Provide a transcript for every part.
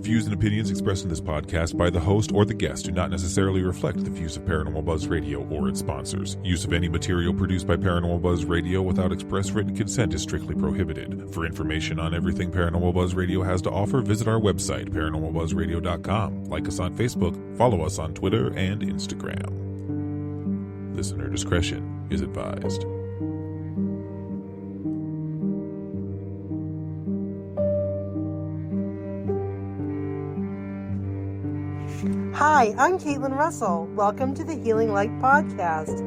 views and opinions expressed in this podcast by the host or the guest do not necessarily reflect the views of Paranormal Buzz Radio or its sponsors. Use of any material produced by Paranormal Buzz Radio without express written consent is strictly prohibited. For information on everything Paranormal Buzz Radio has to offer, visit our website, paranormalbuzzradio.com. Like us on Facebook, follow us on Twitter and Instagram. Listener discretion is advised. Hi, I'm Caitlin Russell. Welcome to the Healing Light Podcast.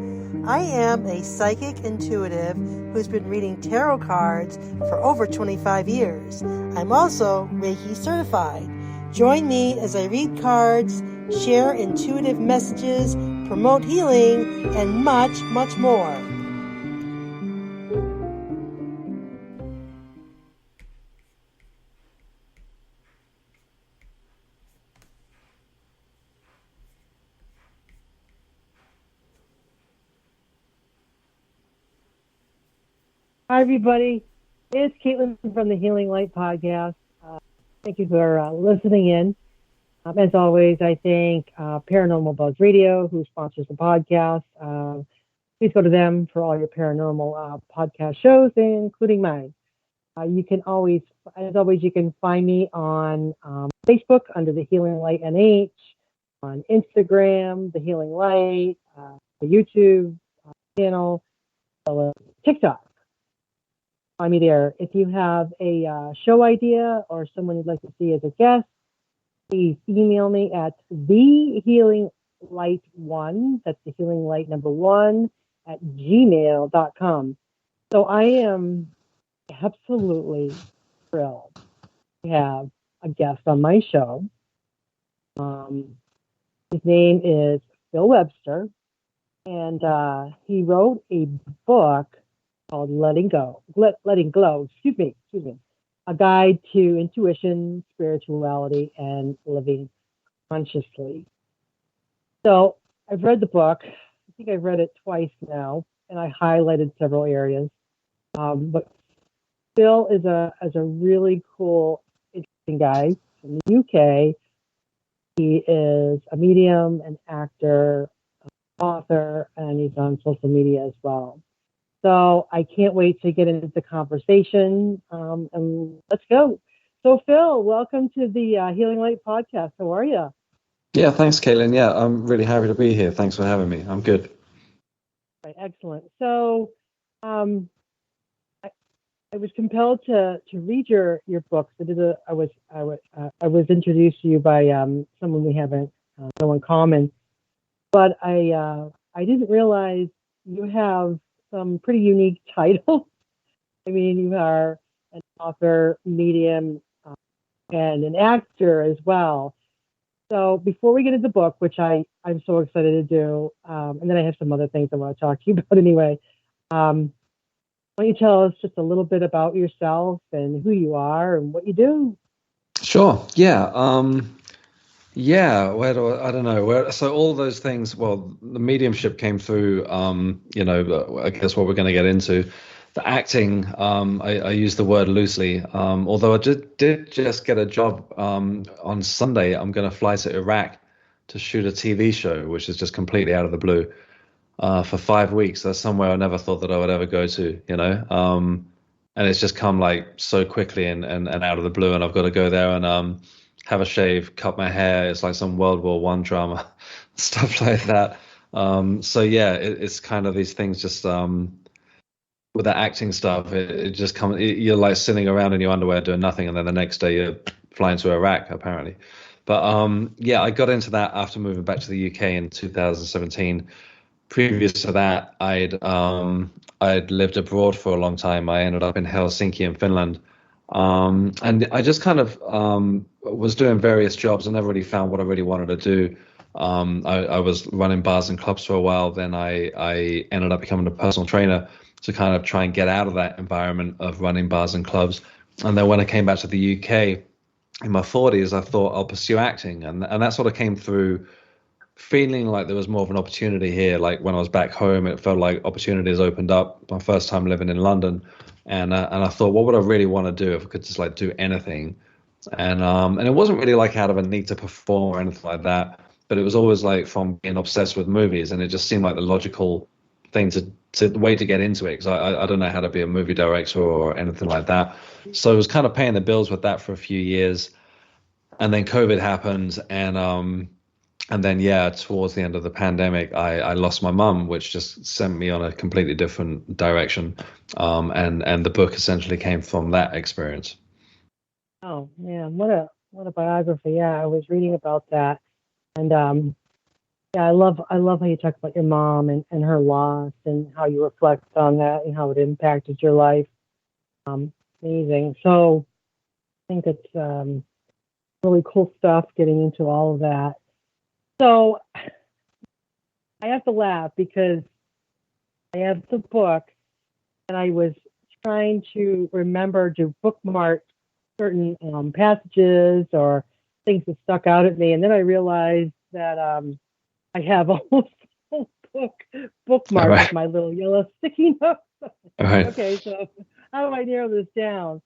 I am a psychic intuitive who's been reading tarot cards for over 25 years. I'm also Reiki certified. Join me as I read cards, share intuitive messages, promote healing, and much, much more. Hi, everybody. It's Caitlin from the Healing Light Podcast. Thank you for listening in. As always, I thank Paranormal Buzz Radio, who sponsors the podcast. Please go to them for all your paranormal podcast shows, including mine. You can always, as always, you can find me on Facebook under the Healing Light NH, on Instagram, the Healing Light, the YouTube channel, TikTok. Find me there. If you have a show idea or someone you'd like to see as a guest, please email me at thehealinglight1, that's the healing light number 1, at gmail.com. So I am absolutely thrilled to have a guest on my show. His name is Phill Webster, and he wrote a book called Letting Glow, a guide to intuition, spirituality, and living consciously. So I've read the book. I think I've read it twice now, and I highlighted several areas. But Phill is a really cool, interesting guy from the UK. He is a medium, an actor, author, and he's on social media as well. So I can't wait to get into the conversation, and let's go. So Phill, welcome to the Healing Light Podcast. How are you? Yeah, thanks, Caitlin. Yeah, I'm really happy to be here. Thanks for having me. I'm good. Right, excellent. So I was compelled to read your books. I was introduced to you by someone we haven't know in common, but I didn't realize you have some pretty unique titles. I mean, you are an author, medium, and an actor as well. So before we get into the book, which I'm so excited to do, and then I have some other things I want to talk to you about anyway, why don't you tell us just a little bit about yourself and who you are and what you do? Sure. Yeah. I don't know. So all those things, well, the mediumship came through, I guess what we're going to get into. The acting, I use the word loosely, although I did just get a job on Sunday. I'm going to fly to Iraq to shoot a TV show, which is just completely out of the blue, for 5 weeks. That's somewhere I never thought that I would ever go to, and it's just come like so quickly and out of the blue, and I've got to go there and have a shave, cut my hair. It's like some World War I drama, stuff like that. So yeah, it's kind of these things just with the acting stuff. It just comes. You're like sitting around in your underwear doing nothing, and then the next day you're flying to Iraq apparently. But I got into that after moving back to the UK in 2017. Previous to that, I'd lived abroad for a long time. I ended up in Helsinki in Finland. And I just kind of was doing various jobs. I never really found what I really wanted to do. I was running bars and clubs for a while. Then I ended up becoming a personal trainer to kind of try and get out of that environment of running bars and clubs. And then when I came back to the UK in my 40s, I thought I'll pursue acting. And that sort of came through feeling like there was more of an opportunity here. Like when I was back home, it felt like opportunities opened up. My first time living in London. And I thought, what would I really want to do if I could just like do anything? And it wasn't really like out of a need to perform or anything like that, but it was always like from being obsessed with movies, and it just seemed like the logical thing to the way to get into it, because I don't know how to be a movie director or anything like that. So I was kind of paying the bills with that for a few years, and then COVID happened, and then yeah, towards the end of the pandemic, I lost my mum, which just sent me on a completely different direction. And the book essentially came from that experience. Oh man, what a biography. Yeah, I was reading about that, and yeah, I love how you talk about your mom and her loss and how you reflect on that and how it impacted your life. Um, Amazing. So I think it's really cool stuff getting into all of that. So I have to laugh because I have the book and I was trying to remember to bookmark certain passages or things that stuck out at me, and then I realized that I have almost the whole book All bookmarked with right. my little yellow sticky notes. All right. Okay, so how do I narrow this down?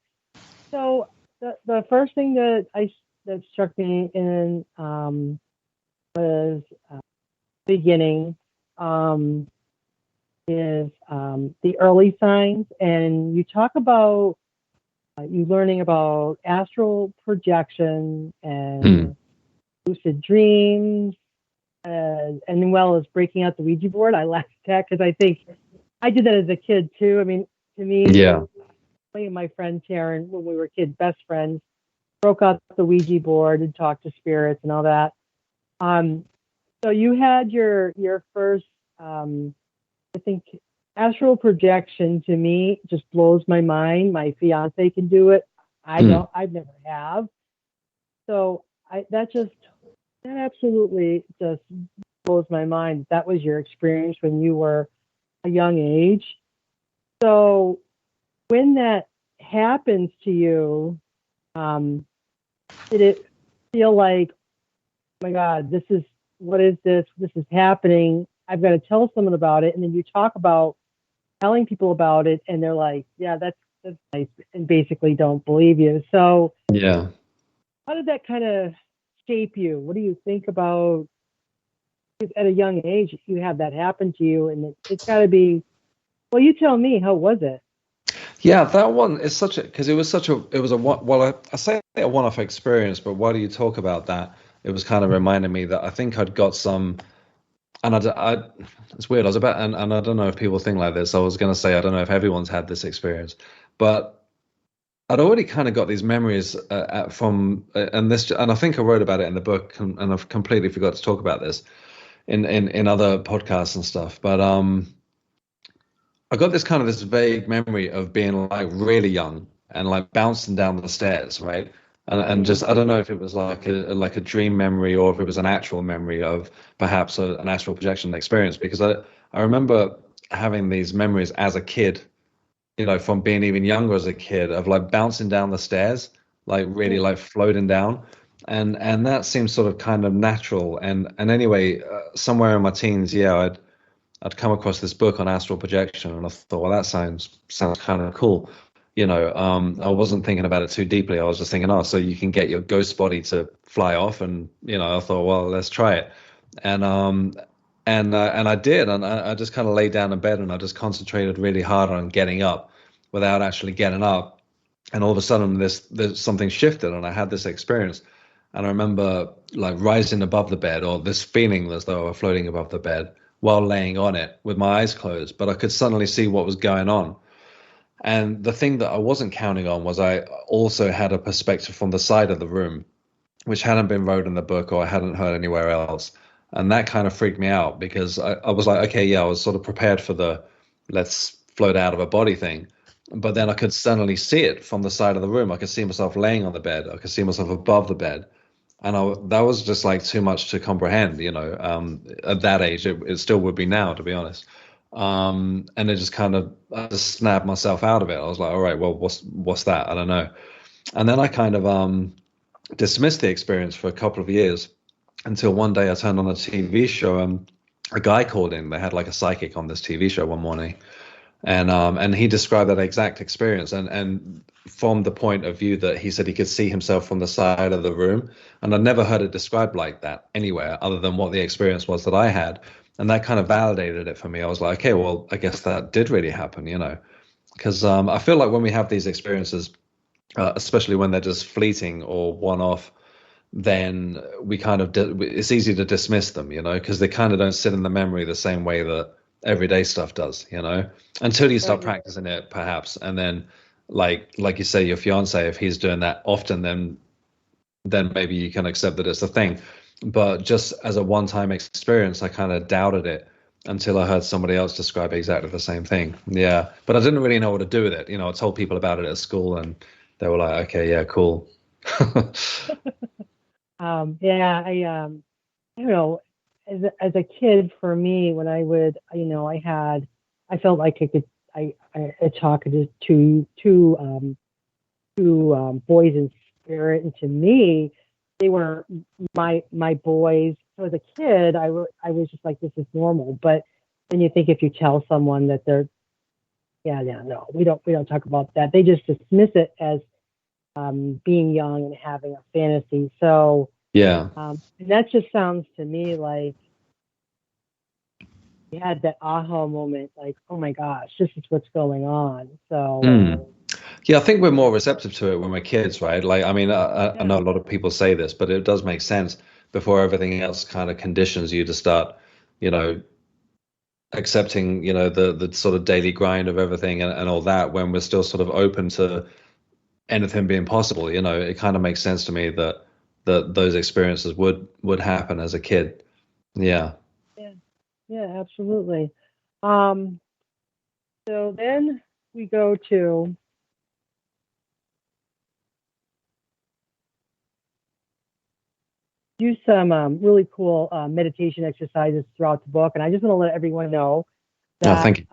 So the first thing that struck me in was beginning um, is the early signs, and you talk about you learning about astral projection Hmm. and lucid dreams, and well as breaking out the Ouija board. I laughed at because I think I did that as a kid too. I mean, to me, Yeah. me and my friend Karen, when we were kids, best friends, broke out the Ouija board and talked to spirits and all that. Um, so you had your first, I think, astral projection. To me just blows my mind. My fiance can do it. I Hmm. don't. I've never have. So that absolutely just blows my mind. That was your experience when you were a young age. So when that happens to you, um, did it feel like, oh my God, this is what is this? This is happening. I've got to tell someone about it. And then you talk about telling people about it, and they're like, yeah, that's nice, and basically don't believe you. So Yeah. how did that kind of shape you? What do you think about at a young age you have that happen to you, and it's got to be, well, you tell me, how was it? Yeah, that one is such a because it was such a it was a well I say a one-off experience, but why do you talk about that? It was kind of reminding me that I think I'd got some, and it's weird. I was about, and I don't know if people think like this. I was going to say I don't know if everyone's had this experience, but I'd already kind of got these memories from and this, and I think I wrote about it in the book, and I've completely forgot to talk about this in other podcasts and stuff. But I got this kind of this vague memory of being like really young and like bouncing down the stairs, right? And Mm, just I don't know if it was like a dream memory or if it was an actual memory of perhaps an astral projection experience, because I remember having these memories as a kid, from being even younger as a kid of like bouncing down the stairs, like really mm, like floating down. And that seems sort of kind of natural. And anyway, somewhere in my teens, yeah, I'd come across this book on astral projection, and I thought, well, that sounds kind of cool. I wasn't thinking about it too deeply. I was just thinking, oh, so you can get your ghost body to fly off, and I thought, well, let's try it, and I did, and I just kind of lay down in bed, and I just concentrated really hard on getting up, without actually getting up, and all of a sudden, there's something shifted, and I had this experience, and I remember like rising above the bed, or this feeling as though I were floating above the bed while laying on it with my eyes closed, but I could suddenly see what was going on. And the thing that I wasn't counting on was I also had a perspective from the side of the room, which hadn't been wrote in the book or I hadn't heard anywhere else. And that kind of freaked me out, because I was like, okay, yeah, I was sort of prepared for the let's float out of a body thing. But then I could suddenly see it from the side of the room. I could see myself laying on the bed. I could see myself above the bed. And that was just like too much to comprehend, at that age. It still would be now, to be honest. And it just kind of, I just snapped myself out of it. I was like, all right, well, what's that? I don't know. And then I kind of dismissed the experience for a couple of years, until one day I turned on a TV show, and a guy called in. They had like a psychic on this TV show one morning, and he described that exact experience. And from the point of view that he said he could see himself from the side of the room. And I'd never heard it described like that anywhere other than what the experience was that I had. And that kind of validated it for me. I was like, okay, well, I guess that did really happen, because I feel like when we have these experiences, especially when they're just fleeting or one-off, then we kind of it's easy to dismiss them, because they kind of don't sit in the memory the same way that everyday stuff does, until you start practicing it, perhaps. And then, like you say, your fiance, if he's doing that often, then maybe you can accept that it's a thing. But just as a one-time experience, I kind of doubted it until I heard somebody else describe exactly the same thing. Yeah, but I didn't really know what to do with it. I told people about it at school, and they were like, "Okay, yeah, cool." Yeah, I don't know, as a kid, for me, when I would, I felt like I talked to two boys in spirit, and to me, they were my boys. So as a kid, I was just like, this is normal. But then you think, if you tell someone that they're, no, we don't talk about that. They just dismiss it as being young and having a fantasy. So Yeah. and that just sounds to me like you had that aha moment, like, oh my gosh, this is what's going on. So yeah, I think we're more receptive to it when we're kids, right? Like, I mean, I know a lot of people say this, but it does make sense before everything else kind of conditions you to start, accepting, the sort of daily grind of everything and all that. When we're still sort of open to anything being possible, it kind of makes sense to me that those experiences would happen as a kid. Yeah. Yeah, absolutely. So then we go to do some really cool meditation exercises throughout the book, and I just want to let everyone know that thank you.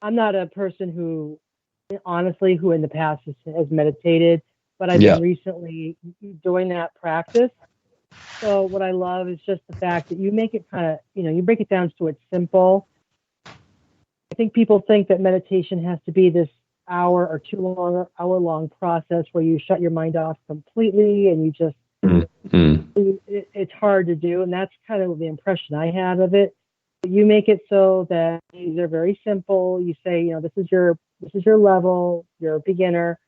I'm not a person who in the past has meditated, but I've Yeah. been recently doing that practice. So what I love is just the fact that you make it kind of, you break it down so it's simple. I think people think that meditation has to be this hour or 2 hour long process where you shut your mind off completely and you just, it's hard to do. And that's kind of the impression I have of it. But you make it so that they're very simple. You say, this is your level, you're a beginner.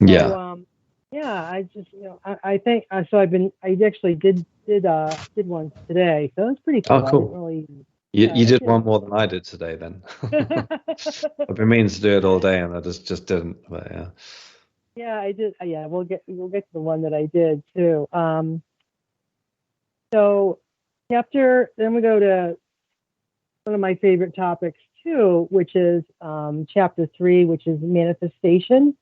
Yeah. So, I just, I think so. I actually did one today, so it's pretty cool. Oh, cool. I didn't really. You did one more than I did today, then. I've been meaning to do it all day, and I just didn't. But yeah. Yeah, I did. Yeah, we'll get to the one that I did too. So then we go to one of my favorite topics too, which is chapter 3, which is manifestation.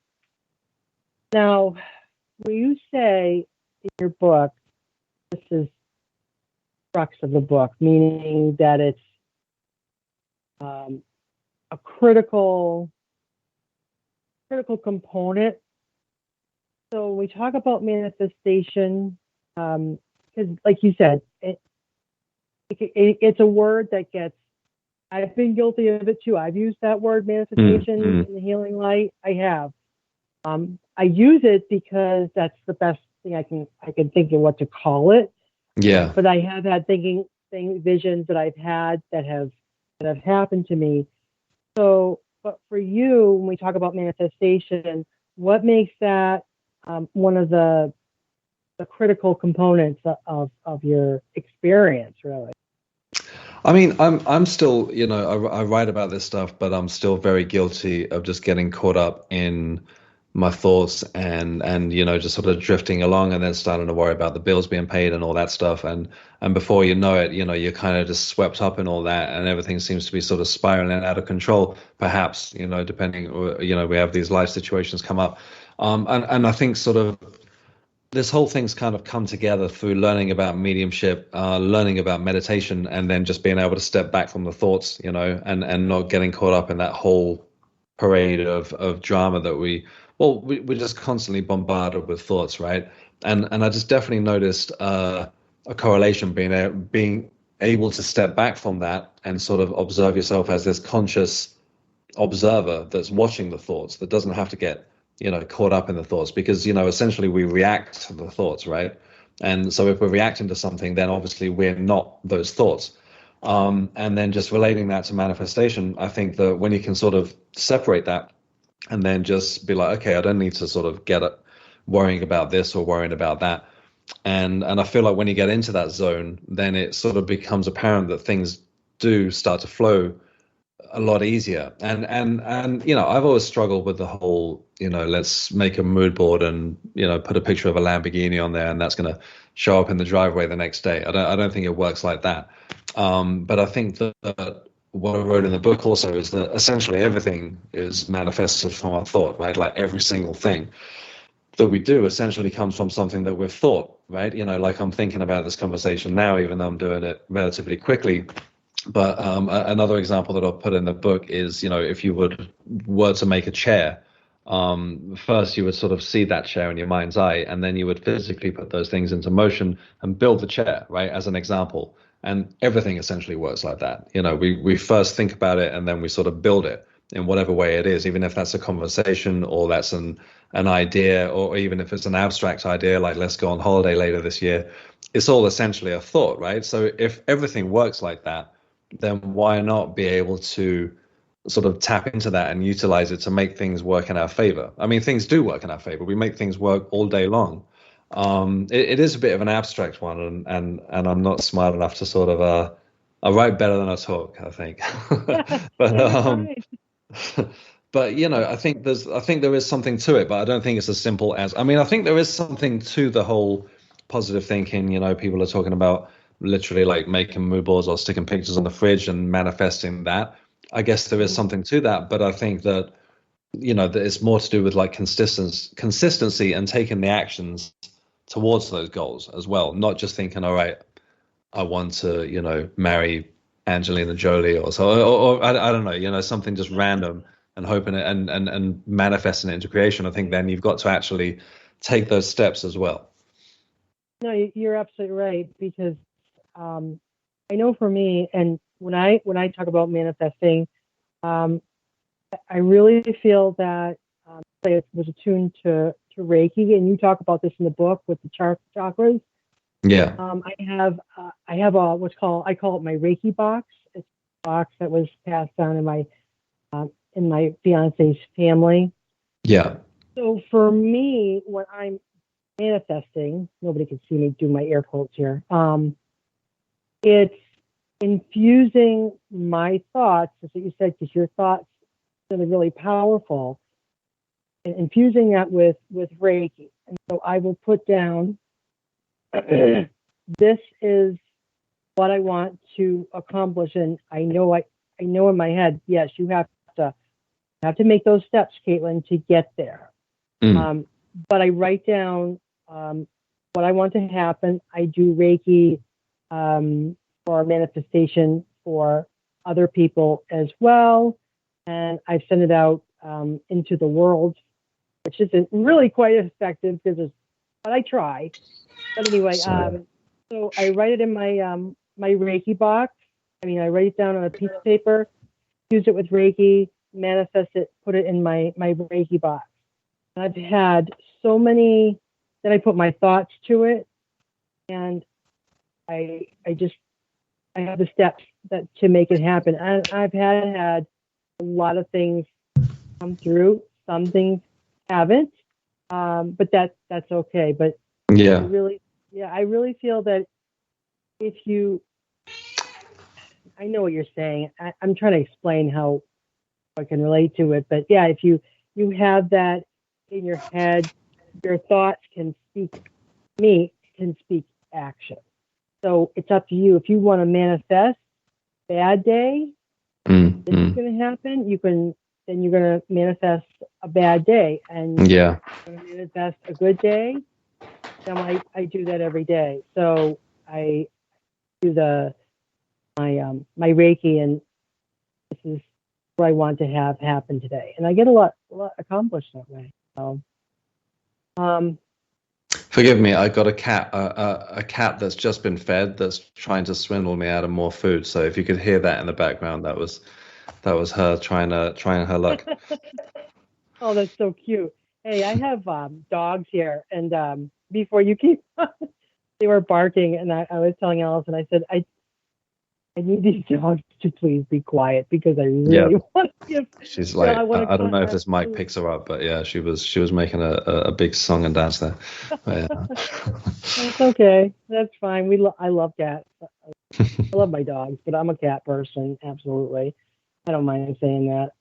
Now, when you say in your book, this is crux of the book, meaning that it's a critical component. So when we talk about manifestation, because like you said, it's a word that gets. I've been guilty of it too. I've used that word manifestation in the healing light. I have. I use it because that's the best thing I can think of what to call it. Yeah. But I have had visions that I've had that have happened to me. So, but for you, when we talk about manifestation, what makes that one of the critical components of your experience, really? I mean, I'm still, I write about this stuff, but I'm still very guilty of just getting caught up in my thoughts and just sort of drifting along and then starting to worry about the bills being paid and all that stuff. And before you know it, you're kind of just swept up in all that, and everything seems to be sort of spiraling out of control, perhaps, depending, we have these life situations come up. And I think sort of this whole thing's kind of come together through learning about mediumship, learning about meditation, and then just being able to step back from the thoughts, and not getting caught up in that whole parade of drama that we're just constantly bombarded with thoughts, right? And I just definitely noticed a correlation being able to step back from that and sort of observe yourself as this conscious observer that's watching the thoughts, that doesn't have to get caught up in the thoughts, because, essentially we react to the thoughts, right? And so if we're reacting to something, then obviously we're not those thoughts. And then just relating that to manifestation, I think that when you can sort of separate that and then just be like, okay, I don't need to sort of get it worrying about this or worrying about that. And I feel like when you get into that zone, then it sort of becomes apparent that things do start to flow a lot easier. And I've always struggled with the whole, let's make a mood board and, put a picture of a Lamborghini on there and that's going to show up in the driveway the next day. I don't think it works like that. But I think that what I wrote in the book also is that essentially everything is manifested from our thought, right? Like every single thing that we do essentially comes from something that we've thought, right? Like I'm thinking about this conversation now, even though I'm doing it relatively quickly. But another example that I'll put in the book is, if you were to make a chair, first you would sort of see that chair in your mind's eye, and then you would physically put those things into motion and build the chair, right? As an example. And everything essentially works like that. We first think about it and then we sort of build it in whatever way it is, even if that's a conversation or that's an idea, or even if it's an abstract idea, like let's go on holiday later this year. It's all essentially a thought, right? So if everything works like that, then why not be able to sort of tap into that and utilize it to make things work in our favor? I mean, things do work in our favor. We make things work all day long. It is a bit of an abstract one, and I'm not smart enough to sort of I write better than I talk, I think. but but I think there is something to it, but I don't think it's as simple as, I mean, I think there is something to the whole positive thinking. People are talking about literally like making mood boards or sticking pictures on the fridge and manifesting that. I guess there is something to that, but I think that that it's more to do with like consistency and taking the actions towards those goals as well, not just thinking, all right, I want to marry Angelina Jolie or so, or I don't know, something just random, and hoping it and manifesting it into creation. I think then you've got to actually take those steps as well. No, you're absolutely right, because I know for me, and when I talk about manifesting, I really feel that it was attuned to Reiki, and you talk about this in the book with the chakras. Yeah. I have a I call it my Reiki box. It's a box that was passed down in my fiance's family. Yeah. So for me, when I'm manifesting, nobody can see me do my air quotes here. It's infusing my thoughts, as you said, because your thoughts are really powerful, and infusing that with Reiki. And so I will put down, this is what I want to accomplish, and I know in my head, yes, you have to make those steps, Caitlin, to get there. But I write down what I want to happen. I do Reiki for manifestation for other people as well, and I send it out into the world, which isn't really quite effective but I try. But anyway, so I write it in my Reiki box. I write it down on a piece of paper, use it with Reiki, manifest it, put it in my Reiki box. And I've had so many that I put my thoughts to it, and I have the steps to make it happen. And I've had a lot of things come through. Some things haven't, but that's okay. But yeah, I really feel that if you, I know what you're saying. I'm trying to explain how I can relate to it, but yeah, if you have that in your head, your thoughts can speak action. So it's up to you. If you want to manifest bad day, this is going to happen. Then you're going to manifest a bad day, and you're going to manifest a good day. Then I do that every day. So I do my Reiki, and this is what I want to have happen today, and I get a lot accomplished that way. So, forgive me, I got a cat that's just been fed that's trying to swindle me out of more food. So if you could hear that in the background, that was her trying her luck. Oh, that's so cute. Hey, I have dogs here, and before you came, they were barking, and I was telling Allison, I said, I need these dogs to please be quiet because I Yeah, really want to give, she's you know, like, I want I don't know if to. this mic picks her up, but yeah, she was making a big song and dance there. But, That's okay. That's fine. I love cats. I love my dogs, but I'm a cat person. Absolutely. I don't mind saying that.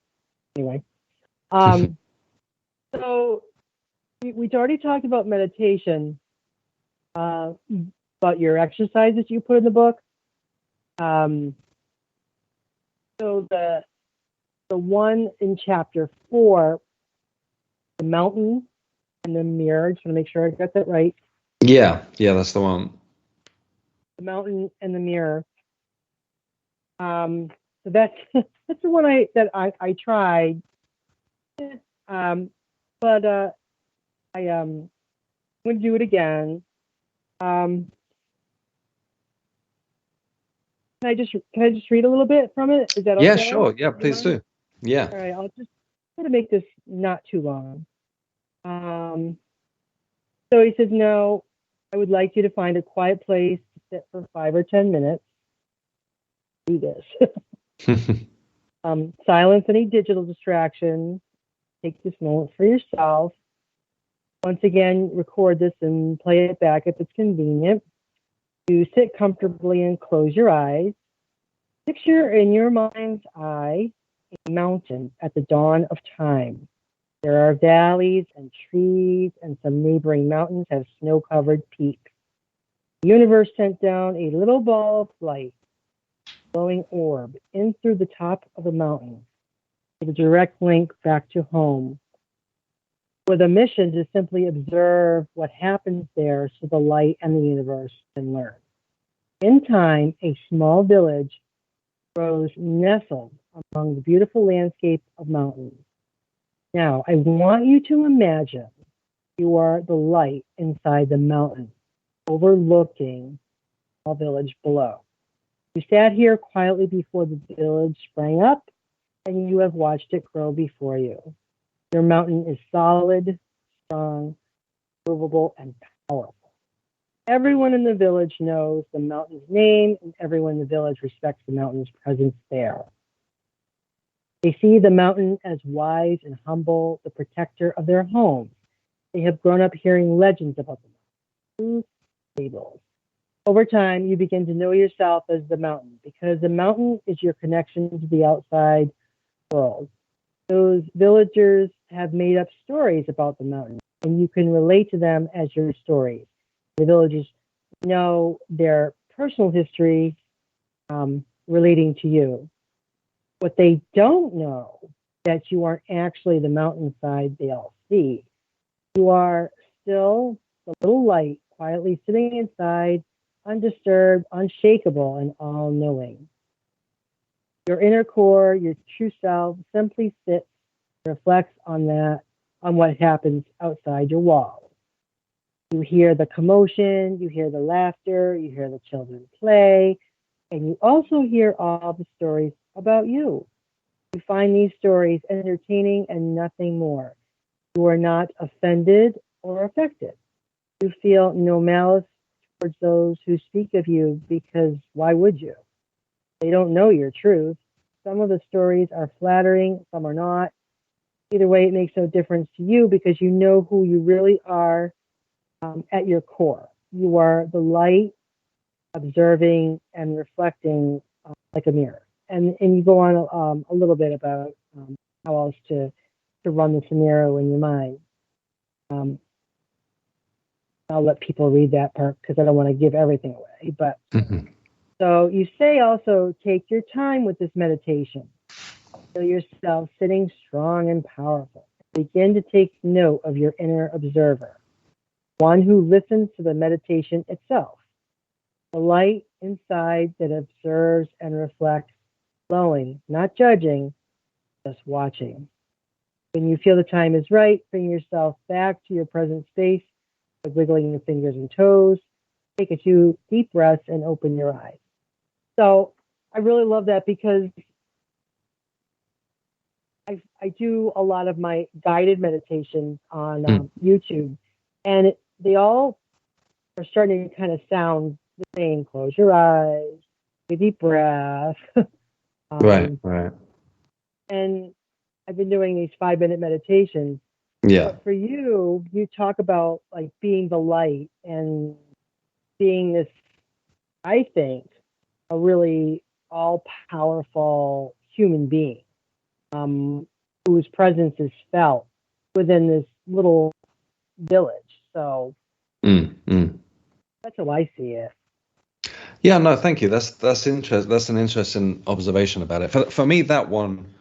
Anyway, yeah. um, so we already talked about meditation, uh, about your exercises you put in the book. Um, so the one in chapter 4, the mountain and the mirror. Just want to make sure I got that right. Yeah, that's the one. The mountain and the mirror. So that's that's the one I tried. Um, but I would do it again. Um, can I just read a little bit from it? Is that Yeah, okay? sure. Yeah, Do you please mind? do. Yeah. All right, I'll just try to make this not too long. Um, so he says, no, I would like you to find a quiet place to sit for 5 or 10 minutes. Do this. Silence any digital distractions. Take this moment for yourself. Once again, record this and play it back if it's convenient. You sit comfortably and close your eyes. Picture in your mind's eye a mountain at the dawn of time. There are valleys and trees, and some neighboring mountains have snow-covered peaks. The universe sent down a little ball of light, glowing orb, in through the top of the mountain, with a direct link back to home, with a mission to simply observe what happens there so the light and the universe can learn. In time, a small village grows nestled among the beautiful landscape of mountains. Now, I want you to imagine you are the light inside the mountain, overlooking a village below. You sat here quietly before the village sprang up, and you have watched it grow before you. Your mountain is solid, strong, movable, and powerful. Everyone in the village knows the mountain's name, and everyone in the village respects the mountain's presence there. They see the mountain as wise and humble, the protector of their homes. They have grown up hearing legends about the mountain, fables. Over time, you begin to know yourself as the mountain because the mountain is your connection to the outside world. Those villagers have made up stories about the mountain, and you can relate to them as your stories. The villagers know their personal history relating to you. What they don't know that you aren't actually the mountainside they all see. You are still the little light quietly sitting inside, undisturbed, unshakable, and all-knowing. Your inner core, your true self, simply sits, reflects on what happens outside your walls. You hear the commotion, you hear the laughter, you hear the children play, and you also hear all the stories about you. You find these stories entertaining and nothing more. You are not offended or affected. You feel no malice towards those who speak of you because why would you? They don't know your truth. Some of the stories are flattering, some are not. Either way, it makes no difference to you because you know who you really are at your core. You are the light observing and reflecting like a mirror. And you go on a little bit about how else to run the scenario in your mind. Um, I'll let people read that part because I don't want to give everything away. But so you say also take your time with this meditation. Feel yourself sitting strong and powerful. Begin to take note of your inner observer, one who listens to the meditation itself. The light inside that observes and reflects, flowing, not judging, just watching. When you feel the time is right, bring yourself back to your present space by wiggling your fingers and toes. Take a few deep breaths and open your eyes. So I really love that because I do a lot of my guided meditations on Mm. YouTube, and they all are starting to kind of sound the same. Close your eyes, take a deep breath. Right, um, right. and I've been doing these 5 minute meditations. Yeah. But for you, you talk about like being the light and being this, I think, a really all powerful human being whose presence is felt within this little village. So Mm, mm. that's how I see it. Yeah, no, thank you. That's an interesting observation about it. For me, that one,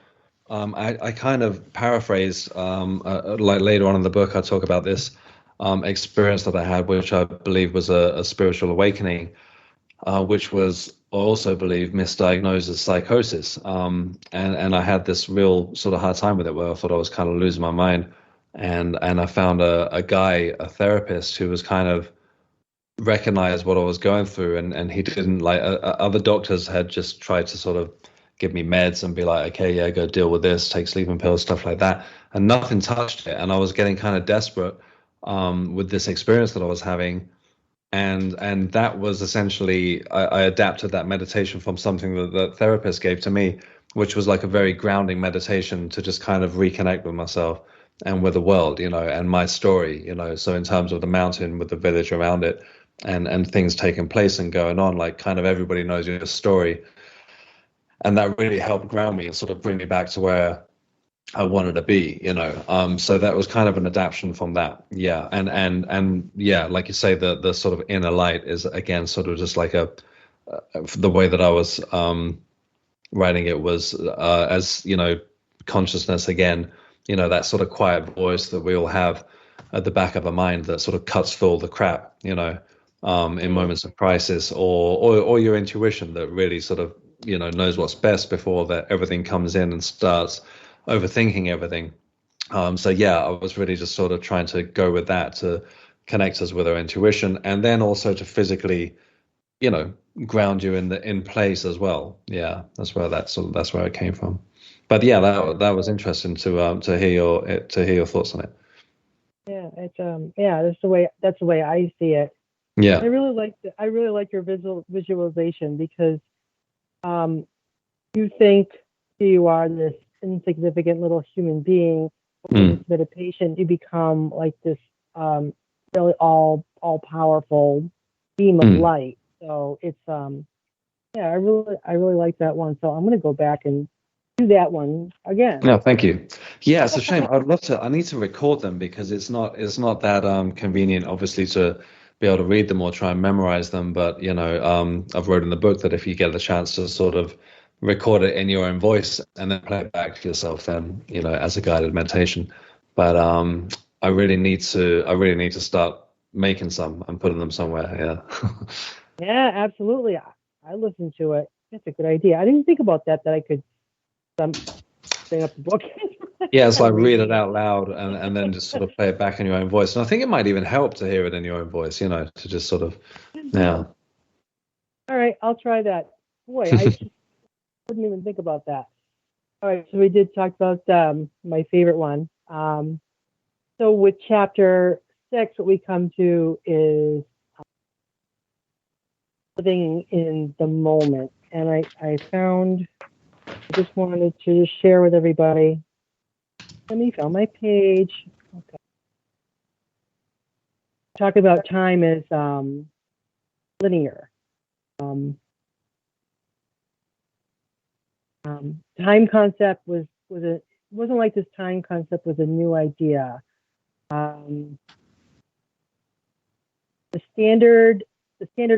I kind of paraphrase, like later on in the book, I talk about this experience that I had, which I believe was a spiritual awakening, which was I also believe misdiagnosed as psychosis. And I had this real sort of hard time with it, where I thought I was kind of losing my mind, and I found a guy, a therapist, who was kind of recognized what I was going through, and he didn't like other doctors had just tried to sort of give me meds and be like, okay, yeah, go deal with this, take sleeping pills, stuff like that, and nothing touched it. And I was getting kind of desperate with this experience that I was having, and that was essentially I adapted that meditation from something that the therapist gave to me, which was like a very grounding meditation to just kind of reconnect with myself and with the world, and my story, so in terms of the mountain with the village around it, and things taking place and going on, like kind of everybody knows your story, and that really helped ground me and sort of bring me back to where I wanted to be. So that was kind of an adaptation from that. Yeah. And yeah, like you say, the sort of inner light is again sort of just like the way that I was writing it was as, consciousness again, that sort of quiet voice that we all have at the back of our mind that sort of cuts through all the crap, in moments of crisis, or your intuition that really sort of, knows what's best before that everything comes in and starts overthinking everything. So yeah, I was really just sort of trying to go with that to connect us with our intuition, and then also to physically, you know, ground you in place as well. Yeah, that's where it came from. But yeah, that was interesting to hear your thoughts on it. Yeah, it's yeah, that's the way I see it. Yeah. I really like your visualization because um you think you are this insignificant little human being. In this Mm, meditation, you become like this really all powerful beam of mm. light. So it's yeah, I really like that one. So I'm gonna go back and do that one again. No, thank you. Yeah, it's a shame. I'd love to. I need to record them because it's not that convenient, obviously, to be able to read them or try and memorize them. But I've wrote in the book that if you get the chance to sort of record it in your own voice and then play it back to yourself, then as a guided meditation. But I really need to start making some and putting them somewhere. Yeah. Yeah, absolutely. I listened to it. That's a good idea. I didn't think about that I could bring up the book Yeah, it's and like read read it. it out loud and then just sort of play it back in your own voice. And I think it might even help to hear it in your own voice, to just sort of, yeah. All right, I'll try that. Boy, I just wouldn't even think about that. All right, so we did talk about my favorite one. So with chapter 6, what we come to is living in the moment. And I found, I just wanted to share with everybody. Let me find my page. Okay. Talk about time as linear. Um, Time concept wasn't like this time concept was a new idea. Um, the standard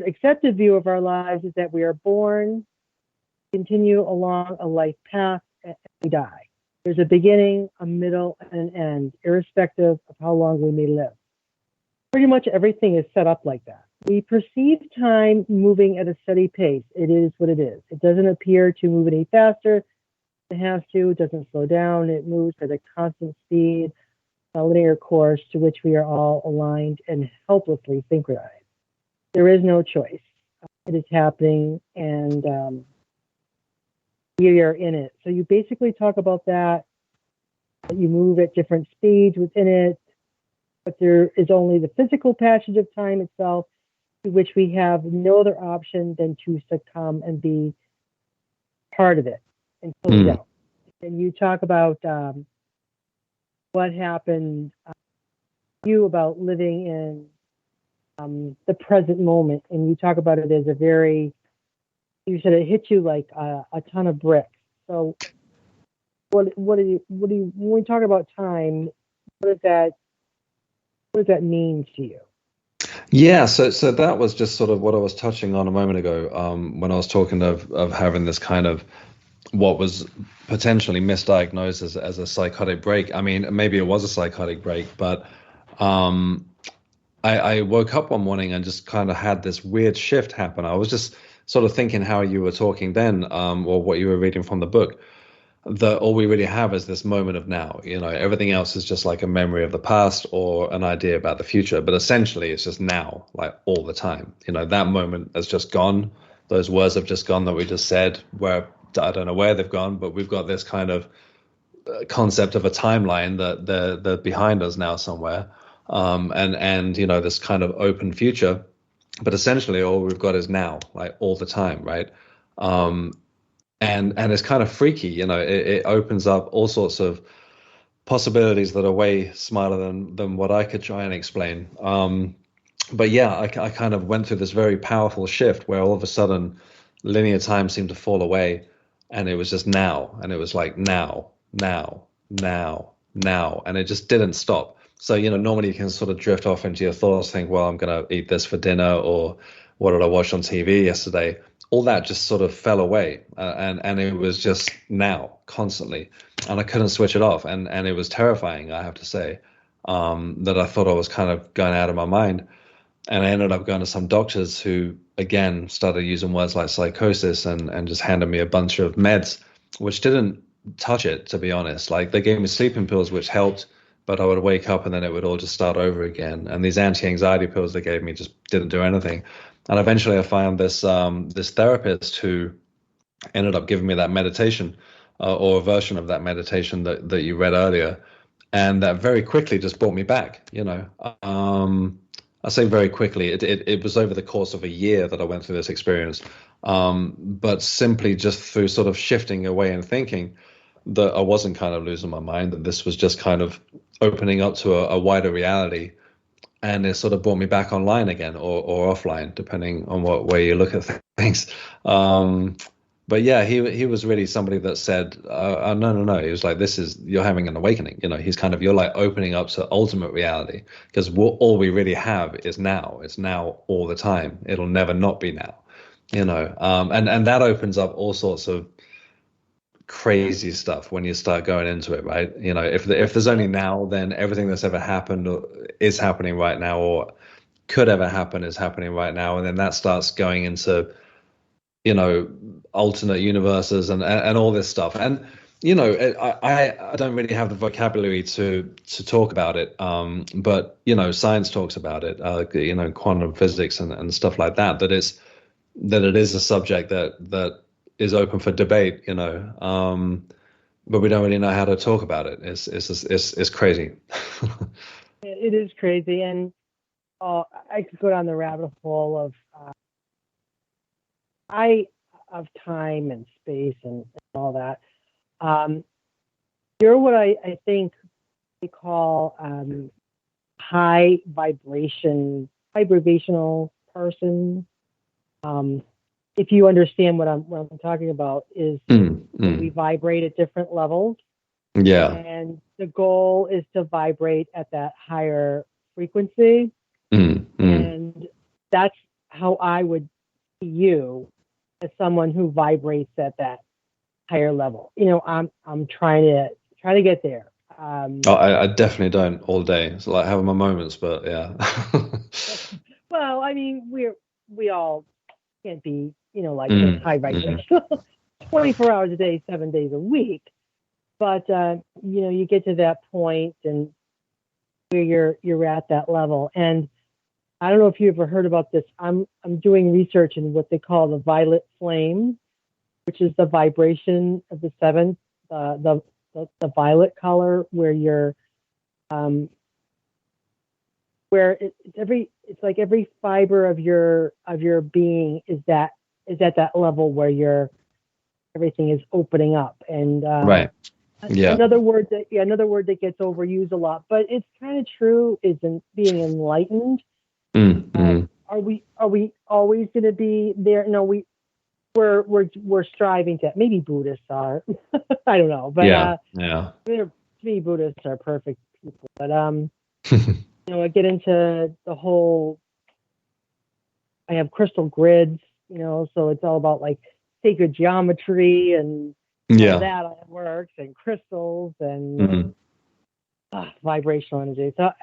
accepted view of our lives is that we are born, continue along a life path, and we die. There's a beginning, a middle, and an end, irrespective of how long we may live. Pretty much everything is set up like that. We perceive time moving at a steady pace. It is what it is. It doesn't appear to move any faster. It has to. It doesn't slow down. It moves at a constant speed, a linear course to which we are all aligned and helplessly synchronized. There is no choice. It is happening, and we are in it. So you basically talk about that. You move at different speeds within it, but there is only the physical passage of time itself, to which we have no other option than to succumb and be part of it until we don't. And you talk about what happened you about living in the present moment, and you talk about it as a very, you said it hit you like a ton of bricks. So what do you when we talk about time, what does that mean to you? Yeah, so that was just sort of what I was touching on a moment ago, when I was talking of having this kind of what was potentially misdiagnosed as a psychotic break. I mean, maybe it was a psychotic break, but I woke up one morning and just kind of had this weird shift happen. I was just sort of thinking how you were talking then, or what you were reading from the book, that all we really have is this moment of now. Everything else is just like a memory of the past or an idea about the future. But essentially, it's just now, like all the time. That moment has just gone. Those words have just gone that we just said, where I don't know where they've gone, but we've got this kind of concept of a timeline that they're behind us now somewhere. And this kind of open future. But essentially, all we've got is now, like all the time, right? And it's kind of freaky, it opens up all sorts of possibilities that are way smaller than what I could try and explain. But yeah, I kind of went through this very powerful shift where all of a sudden linear time seemed to fall away, and it was just now, and it was like now, now, now, now, and it just didn't stop. So, normally you can sort of drift off into your thoughts, think, well, I'm going to eat this for dinner, or what did I watch on TV yesterday? All that just sort of fell away, and it was just now constantly, and I couldn't switch it off, and it was terrifying, I have to say, that I thought I was kind of going out of my mind, and I ended up going to some doctors who again started using words like psychosis and just handed me a bunch of meds, which didn't touch it, to be honest. Like, they gave me sleeping pills, which helped, but I would wake up and then it would all just start over again. And these anti-anxiety pills they gave me just didn't do anything. And eventually I found this therapist who ended up giving me that meditation, or a version of that meditation that you read earlier. And that very quickly just brought me back, I say very quickly. It was over the course of a year that I went through this experience. But simply just through sort of shifting away and thinking that I wasn't kind of losing my mind, that this was just kind of opening up to a wider reality. And it sort of brought me back online again, or offline, depending on what way you look at things. But yeah, he was really somebody that said, no. He was like, you're having an awakening. You're like opening up to ultimate reality, because all we really have is now. It's now all the time. It'll never not be now, and that opens up all sorts of crazy stuff when you start going into it, right? If there's only now, then everything that's ever happened is happening right now, or could ever happen is happening right now, and then that starts going into alternate universes and all this stuff. And I don't really have the vocabulary to talk about it, but science talks about it, quantum physics and stuff like that, that it is a subject that is open for debate, but we don't really know how to talk about it. It's crazy. It is crazy, and I could go down the rabbit hole of time and space and all that. You're what I think they call high vibrational person. If you understand what I'm talking about, is we vibrate at different levels. Yeah. And the goal is to vibrate at that higher frequency. And that's how I would see you, as someone who vibrates at that higher level. I'm trying to get there. I definitely don't all day. It's like having my moments, but yeah. Well, I mean, we all can't be, like high vibration 24 hours a day, 7 days a week. But you get to that point and where you're at that level. And I don't know if you ever heard about this. I'm doing research in what they call the violet flame, which is the vibration of the seventh, the the violet color, where you're where it's like every fiber of your being is at that level where everything is opening up. And Right. Yeah. another word that gets overused a lot, but it's kind of true, is being enlightened. Are we always going to be there? No, we're striving to. Maybe Buddhists are. I don't know, but yeah. to me, Buddhists are perfect people. But I get into the whole. I have crystal grids, so it's all about like sacred geometry and all that works, and crystals and vibrational energy. So I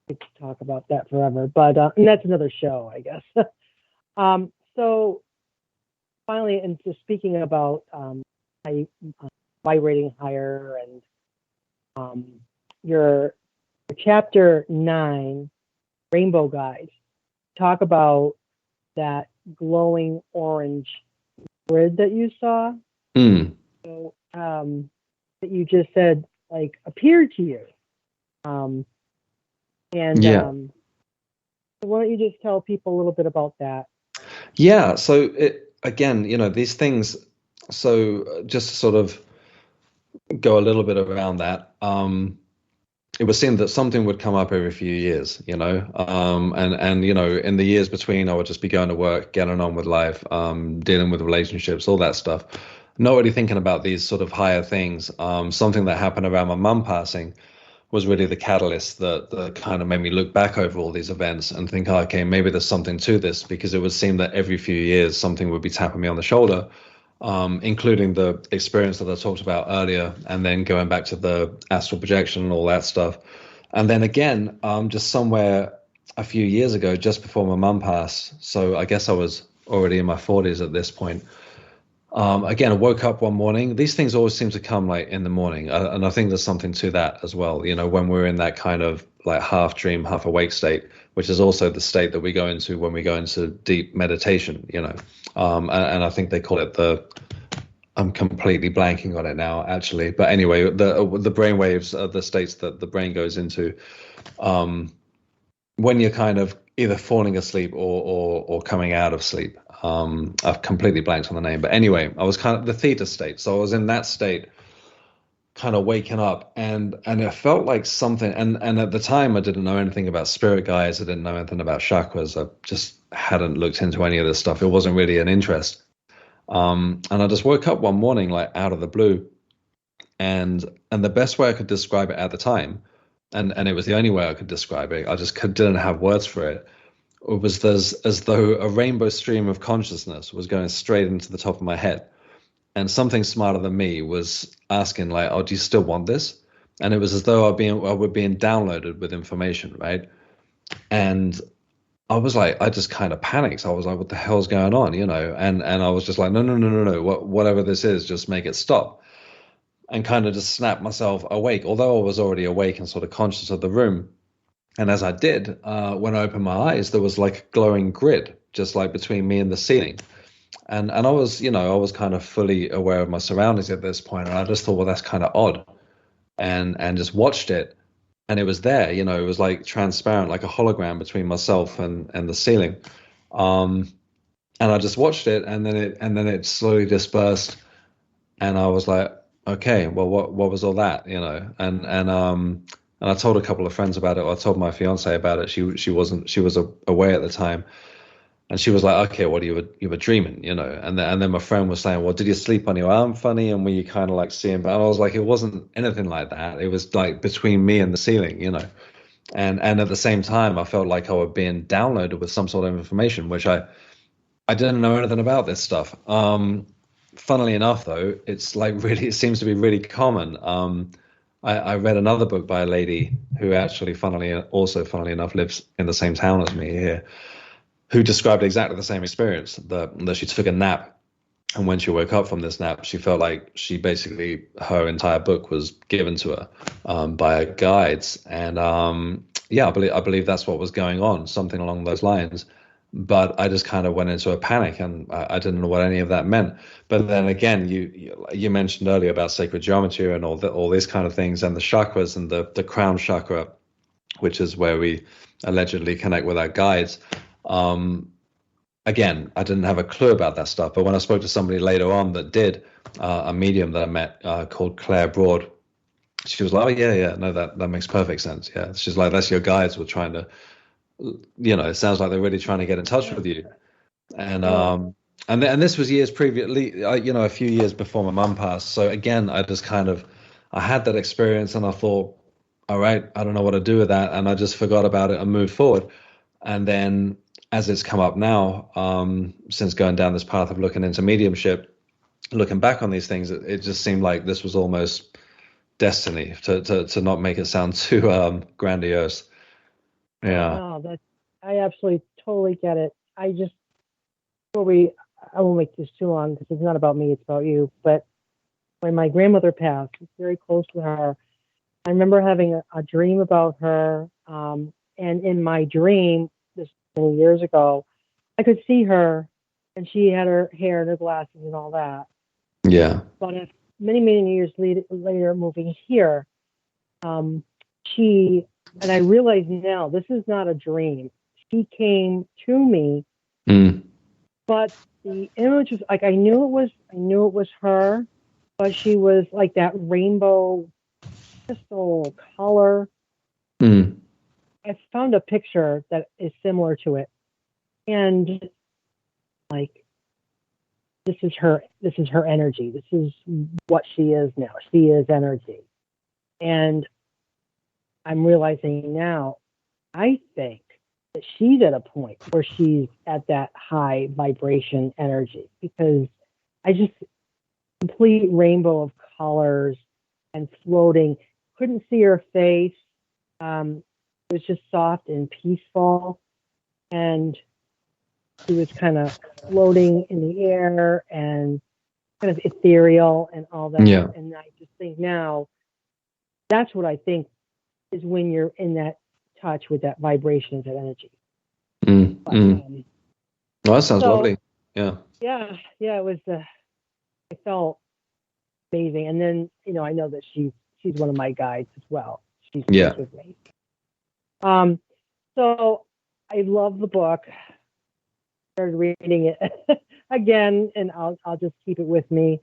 could talk about that forever, but and that's another show, I guess. So finally, and just speaking about vibrating higher, and your chapter 9, Rainbow Guide, talk about that glowing orange grid that you saw. So that you just said like appeared to you. So why don't you just tell people a little bit about that? Yeah. So again, these things. So just to sort of go a little bit around that. It was seen that something would come up every few years, and in the years between, I would just be going to work, getting on with life, dealing with relationships, all that stuff, not really thinking about these sort of higher things. Something that happened around my mum passing was really the catalyst that kind of made me look back over all these events and think, okay, maybe there's something to this, because it would seem that every few years something would be tapping me on the shoulder. Including the experience that I talked about earlier, and then going back to the astral projection and all that stuff. And then again, just somewhere a few years ago, just before my mum passed, so I guess I was already in my 40s at this point. Again, I woke up one morning. These things always seem to come like in the morning. And I think there's something to that as well. When we're in that kind of like half dream, half awake state, which is also the state that we go into when we go into deep meditation, and I think they call it I'm completely blanking on it now, actually. But anyway, the brain waves are the states that the brain goes into when you're kind of either falling asleep or coming out of sleep. I've completely blanked on the name. But anyway, I was kind of the theta state. So I was in that state, kind of waking up, and it felt like something. And at the time, I didn't know anything about spirit guides. I didn't know anything about chakras. I just hadn't looked into any of this stuff. It wasn't really an interest. And I just woke up one morning, like out of the blue, and the best way I could describe it at the time, and it was the only way I could describe it, I just didn't have words for it. It was as though a rainbow stream of consciousness was going straight into the top of my head, and something smarter than me was asking, like, "Oh, do you still want this?" And it was as though I were being downloaded with information, right? And I was like, I just kind of panicked. I was like, what the hell's going on, And I was just like, no, whatever this is, just make it stop. And kind of just snapped myself awake, although I was already awake and sort of conscious of the room. And as I did, when I opened my eyes, there was like a glowing grid, just like between me and the ceiling. And I was, I was kind of fully aware of my surroundings at this point. And I just thought, well, that's kind of odd. And just watched it. And it was there, it was like transparent, like a hologram between myself and the ceiling. And I just watched it, and then it slowly dispersed. And I was like, okay, well, what was all that, And I told a couple of friends about it. Or I told my fiance about it. She was away at the time, and she was like, okay, what you were dreaming, And then my friend was saying, well, did you sleep on your arm funny, and were you kind of like seeing? But I was like, it wasn't anything like that. It was like between me and the ceiling, And at the same time, I felt like I was being downloaded with some sort of information, which I didn't know anything about this stuff. Funnily enough, though, it's like it seems to be really common. I read another book by a lady who actually, funnily enough, lives in the same town as me here, who described exactly the same experience, that she took a nap, and when she woke up from this nap, she felt like her entire book was given to her by her guides. And I believe that's what was going on, something along those lines. but I just kind of went into a panic, and I didn't know what any of that meant. But then again, you mentioned earlier about sacred geometry and all these kind of things, and the chakras, and the crown chakra, which is where we allegedly connect with our guides. Again, I didn't have a clue about that stuff, but when I spoke to somebody later on that did, a medium that I met called Claire Broad, she was like, "Oh yeah, no, that makes perfect sense. Yeah," she's like, "That's your guides were trying to, it sounds like they're really trying to get in touch with you." And and this was years previously, a few years before my mum passed. So again, I had that experience, and I thought, all right, I don't know what to do with that, and I just forgot about it and moved forward. And then as it's come up now, since going down this path of looking into mediumship, looking back on these things, it just seemed like this was almost destiny, to not make it sound too grandiose. Yeah. No, I absolutely totally get it. I won't make this too long because it's not about me, it's about you. But when my grandmother passed, I was very close to her. I remember having a dream about her. And in my dream, this many years ago, I could see her, and she had her hair and her glasses and all that. Yeah. But many years later, moving here, she, and I realize now this is not a dream. She came to me, but the image was like I knew it was her, but she was like that rainbow crystal color. I found a picture that is similar to it, and like this is her energy. This is what she is now. She is energy, and I'm realizing now, I think that she's at a point where she's at that high vibration energy, because I just complete rainbow of colors and floating. Couldn't see her face. It was just soft and peaceful, and she was kind of floating in the air and kind of ethereal and all that. Yeah. And I just think now that's what I think is when you're in that touch with that vibration of that energy. Well, that sounds lovely. Yeah. Yeah. It was. I felt amazing, and then I know that she's one of my guides as well. She's with me. So I love the book. Started reading it again, and I'll just keep it with me.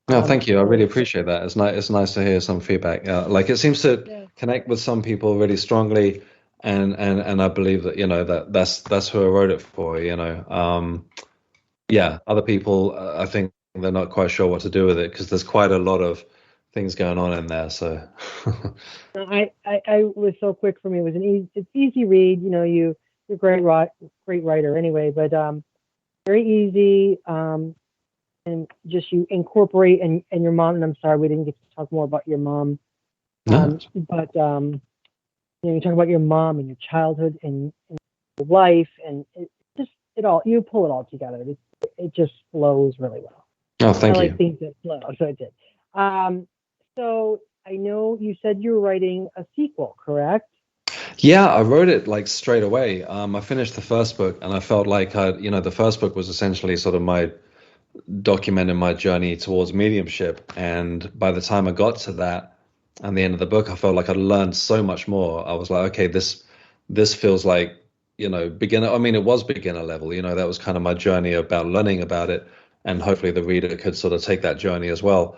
No, thank you. I really appreciate that. It's nice to hear some feedback. Like it seems to connect with some people really strongly, and I believe that that's who I wrote it for. Other people, I think they're not quite sure what to do with it because there's quite a lot of things going on in there. So I was so quick for me. It was it's easy read. You're a great writer anyway, but very easy. And just you incorporate and your mom. And I'm sorry we didn't get to talk more about your mom. But you talk about your mom and your childhood and your life, and you pull it all together. It just flows really well. Oh, thank you. I like things that flow, so it did. So I know you said you were writing a sequel, correct? Yeah, I wrote it like straight away. I finished the first book, and I felt like the first book was essentially sort of my documenting my journey towards mediumship. And by the time I got to that and the end of the book, I felt like I'd learned so much more. I was like, okay, this feels like beginner. I mean, it was beginner level. That was kind of my journey about learning about it, and hopefully the reader could sort of take that journey as well.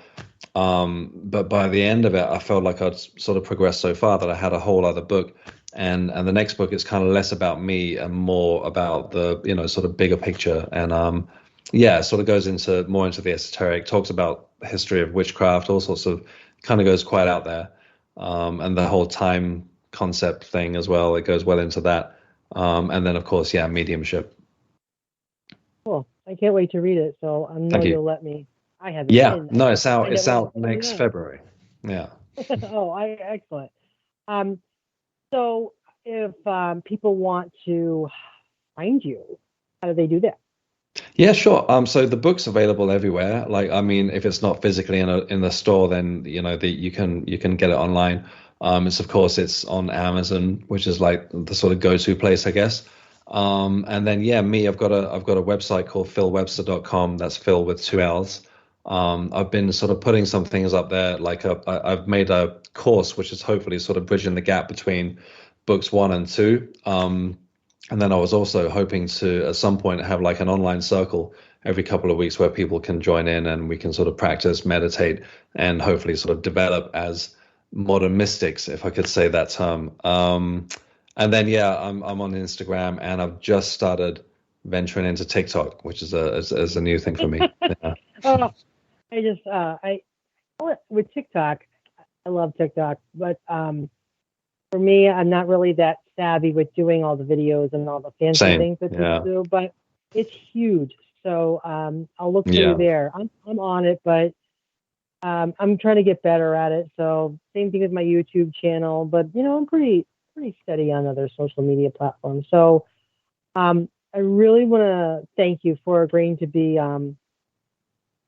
But by the end of it, I felt like I'd sort of progressed so far that I had a whole other book. And the next book is kind of less about me and more about the, sort of bigger picture. And it sort of goes more into the esoteric, talks about the history of witchcraft, all sorts of, kind of goes quite out there. And the whole time concept thing as well, it goes well into that. And then, of course, mediumship. Cool. I can't wait to read it. So I know you'll let me. I haven't. Yeah, no, it's out. It's out next February. Yeah. Excellent. So if people want to find you, how do they do that? Yeah, sure. So the book's available everywhere. Like, I mean, if it's not physically in the store, then you can get it online. It's on Amazon, which is like the sort of go-to place, I guess. And then yeah, me, I've got a website called philwebster.com. That's Phill with two L's. I've been sort of putting some things up there, like I've made a course which is hopefully sort of bridging the gap between books 1 and 2. And then I was also hoping to at some point have like an online circle every couple of weeks where people can join in and we can sort of practice, meditate, and hopefully sort of develop as modern mystics, if I could say that term. And then yeah, I'm on Instagram, and I've just started venturing into TikTok, which is a new thing for me. Yeah. Oh, I with TikTok, I love TikTok, but for me, I'm not really that savvy with doing all the videos and all the fancy Same. things that Yeah. people do, but it's huge. So I'll look for Yeah. you there. I'm on it, but I'm trying to get better at it. So same thing with my YouTube channel, but I'm pretty steady on other social media platforms. So I really want to thank you for agreeing to be on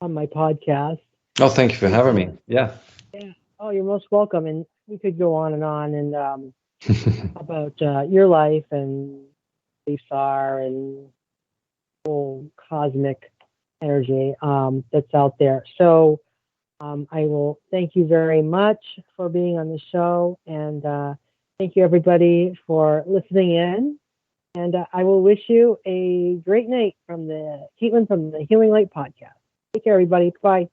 my podcast. Oh, thank you for having me. Yeah. Yeah. Oh, you're most welcome. And we could go on and about your life and Sar and whole cosmic energy that's out there. So I will thank you very much for being on the show, and thank you everybody for listening in. And I will wish you a great night from the Caitlin from the Healing Light podcast. Take care, everybody. Bye.